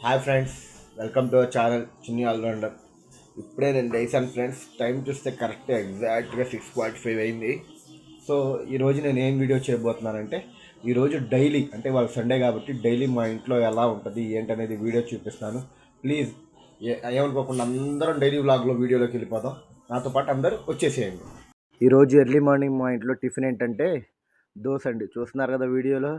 Hi friends, welcome to our channel చిన్ని allrounder. ఇప్పుడే నేను లేసాను ఫ్రెండ్స్. టైం చూస్తే ఎగ్జాక్ట్గా 6:45 అయింది. సో ఈరోజు నేను ఏం వీడియో చేయబోతున్నానంటే, ఈరోజు డైలీ అంటే వాళ్ళ సండే కాబట్టి డైలీ మా ఇంట్లో ఎలా ఉంటుంది ఏంటనేది వీడియో చూపిస్తాను. ప్లీజ్ ఏమనుకోకుండా అందరం డైలీ వ్లాగ్లో వీడియోలోకి వెళ్ళిపోదాం. నాతో పాటు అందరూ వచ్చేసేయండి. ఈరోజు ఎర్లీ మార్నింగ్ మా ఇంట్లో టిఫిన్ ఏంటంటే దోశ అండి. చూస్తున్నారు కదా వీడియోలో.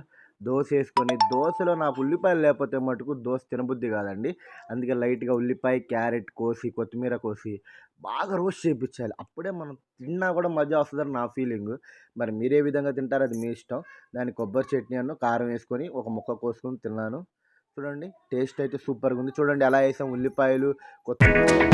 దోశ వేసుకొని, దోశలో నాకు ఉల్లిపాయలు లేకపోతే మటుకు దోశ తినబుద్ధి కాదండి. అందుకే లైట్గా ఉల్లిపాయ, క్యారెట్ కోసి, కొత్తిమీర కోసి బాగా రోస్ట్ చేయించాలి. అప్పుడే మనం తిన్నా కూడా మజా వస్తుందని నా ఫీలింగ్. మరి మీరే విధంగా తింటారో అది మీ ఇష్టం. దానికి కొబ్బరి చట్నీ అನ್ನು కారం వేసుకొని ఒక ముక్క కోసుకొని తిన్నాను. చూడండి, టేస్ట్ అయితే సూపర్గా ఉంది. చూడండి ఎలా వేసాం ఉల్లిపాయలు, కొత్తిమీర.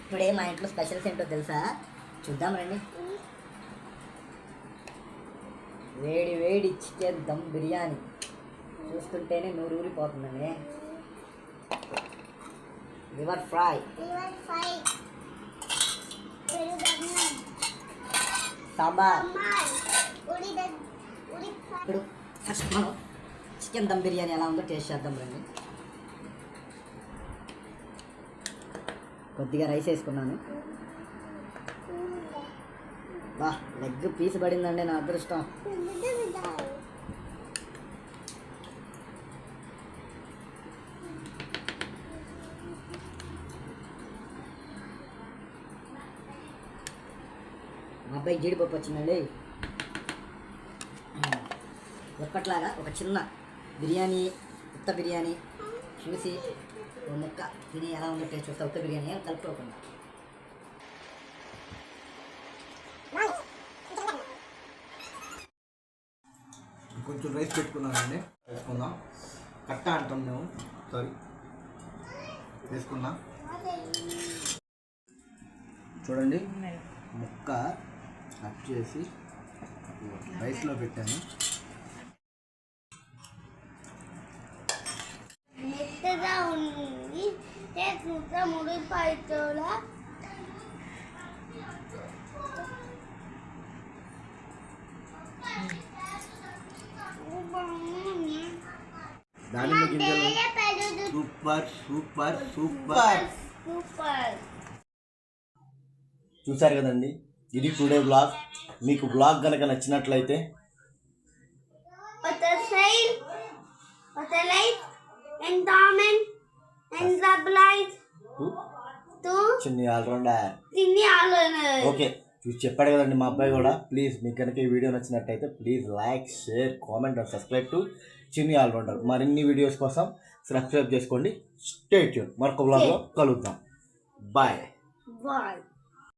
టుడే మా ఇంట్లో స్పెషల్స్ ఏంటో తెలుసా? చూద్దాం రండి. వేడి వేడి చికెన్ దమ్ బిర్యానీ చూస్తుంటేనే నూరు ఊరిపోతుందండి. Liver fry, sambar. ఇప్పుడు ఫస్ట్ మనం చికెన్ దమ్ బిర్యానీ ఎలా ఉందో టేస్ట్ చేద్దాం రండి. కొద్దిగా రైస్ వేసుకున్నాను. బా, లెగ్ పీస్ పడిందండి, నా అదృష్టం. మా అబ్బాయి జీడిపప్పు వచ్చిందండి. ఎప్పట్లాగా ఒక చిన్న బిర్యానీ, ఉత్త బిర్యానీ చూసి ఒక ముక్క తిని ఎలా ఉందో టేస్ట్ చూస్తా. ఉత్త బిర్యానీ ఏం కలుపుకోకుండా. కొంచెం రైస్ పెట్టుకున్నానండి, వేసుకుందాం. కట్ట అంటాం మేము, సారీ, వేసుకున్నాం. చూడండి, ముక్క కట్ చేసి రైస్లో పెట్టాను. దానిమ్మ గింజలు సూపర్ సూపర్ సూపర్. చూసారు కదండి, ఇది టుడే బ్లాగ్. మీకు బ్లాగ్ కనుక నచ్చినట్లయితే and comment and subscribe to చిన్ని ఆల్రౌండర్. చిన్ని ఆల్రౌండర్. ఓకే, చెప్పాడు కదండి మా అబ్బాయి కూడా. ప్లీజ్ మీకు కనుక ఈ వీడియో నచ్చినట్టయితే please like, share, comment and subscribe to చిన్ని ఆల్రౌండర్. మరిన్ని వీడియోస్ కోసం సబ్స్క్రైబ్ చేసుకోండి. Stay tune. మరొక వ్లాగ్లో కలుద్దాం. బాయ్.